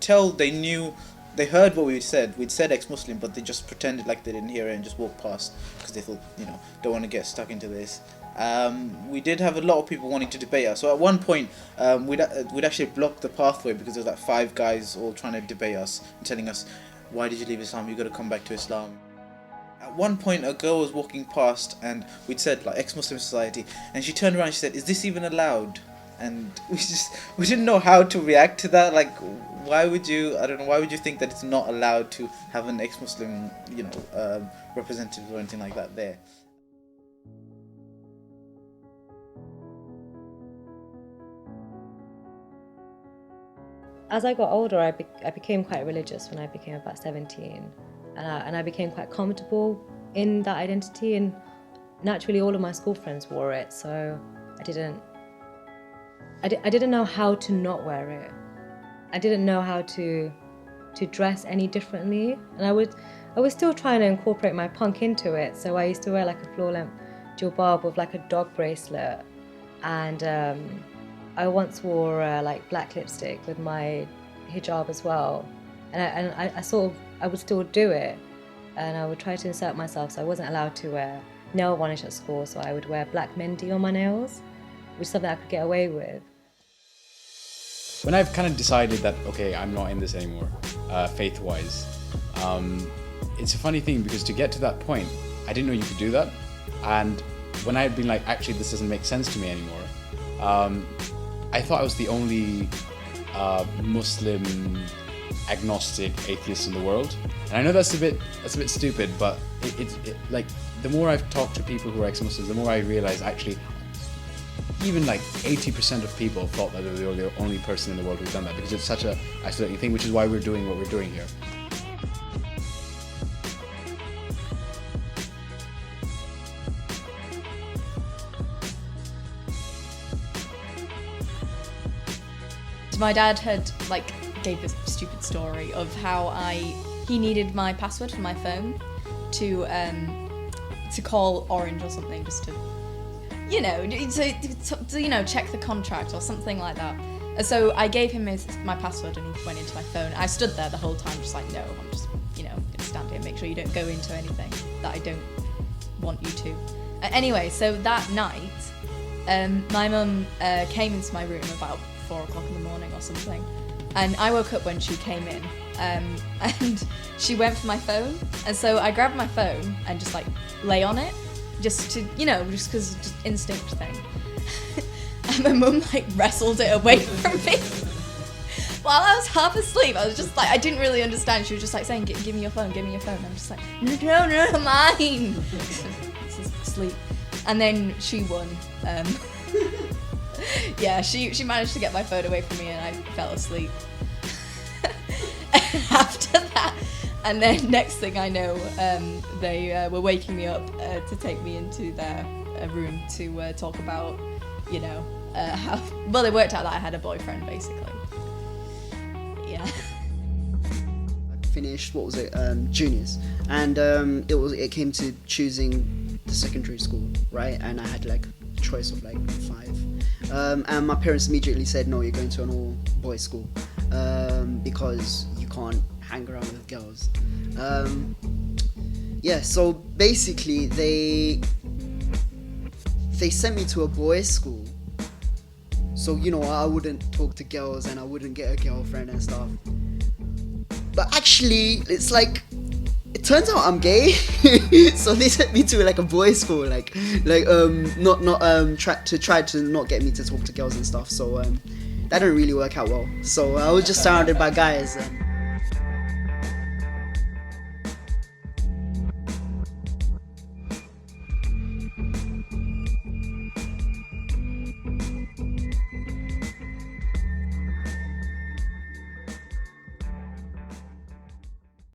tell they heard what we said. We'd said ex-Muslim, but they just pretended like they didn't hear it and just walked past because they thought, don't want to get stuck into this. We did have a lot of people wanting to debate us. So at one point, we'd actually blocked the pathway because there was like 5 guys all trying to debate us and telling us, why did you leave Islam? You got to come back to Islam. At one point, a girl was walking past and we'd said like ex-Muslim society, and she turned around and she said, is this even allowed? And we didn't know how to react to that. Like, why would you think that it's not allowed to have an ex-Muslim, representative or anything like that there? As I got older, I became quite religious when I became about 17, and I became quite comfortable in that identity, and naturally all of my school friends wore it, so I didn't know how to not wear it. I didn't know how to dress any differently, and I was still trying to incorporate my punk into it. So I used to wear like a floor-length jilbab with like a dog bracelet, and I once wore like black lipstick with my hijab as well, and I would still do it, and I would try to insert myself. So I wasn't allowed to wear nail varnish at school, so I would wear black mehndi on my nails, which is something I could get away with. When I've kind of decided that, okay, I'm not in this anymore, faith-wise, it's a funny thing because to get to that point, I didn't know you could do that. And when I had been like, actually, this doesn't make sense to me anymore, I thought I was the only Muslim agnostic atheist in the world. And I know that's a bit stupid, but it like the more I've talked to people who are ex-Muslims, the more I realize actually even like 80% of people thought that they were the only person in the world who's done that, because it's such a isolating thing, which is why we're doing what we're doing here. My dad had gave this stupid story of how he needed my password for my phone to call Orange or something, just to check the contract or something like that. And so I gave him my password and he went into my phone. I stood there the whole time just like, no, I'm just gonna stand here, make sure you don't go into anything that I don't want you to. Anyway, so that night my mum came into my room about 4 o'clock in the morning or something, and I woke up when she came in, and she went for my phone, and so I grabbed my phone and just lay on it, just because just instinct thing. And my mum wrestled it away from me while I was half asleep. I was just I didn't really understand. She was just saying, give me your phone, give me your phone. I'm just no, mine. Sleep. And then she won. Yeah, she managed to get my phone away from me, and I fell asleep. After that, and then next thing I know, they were waking me up to take me into their room to talk about, how they worked out that I had a boyfriend, basically. Yeah. I finished juniors, and it came to choosing the secondary school, right? And I had a choice of 5. And my parents immediately said, no, you're going to an all-boys school because you can't hang around with girls. So basically they sent me to a boys' school, so I wouldn't talk to girls and I wouldn't get a girlfriend and stuff. But actually, it's it turns out I'm gay. So they sent me to a boys' school, try to not get me to talk to girls and stuff. So that didn't really work out well. So I was just surrounded by guys.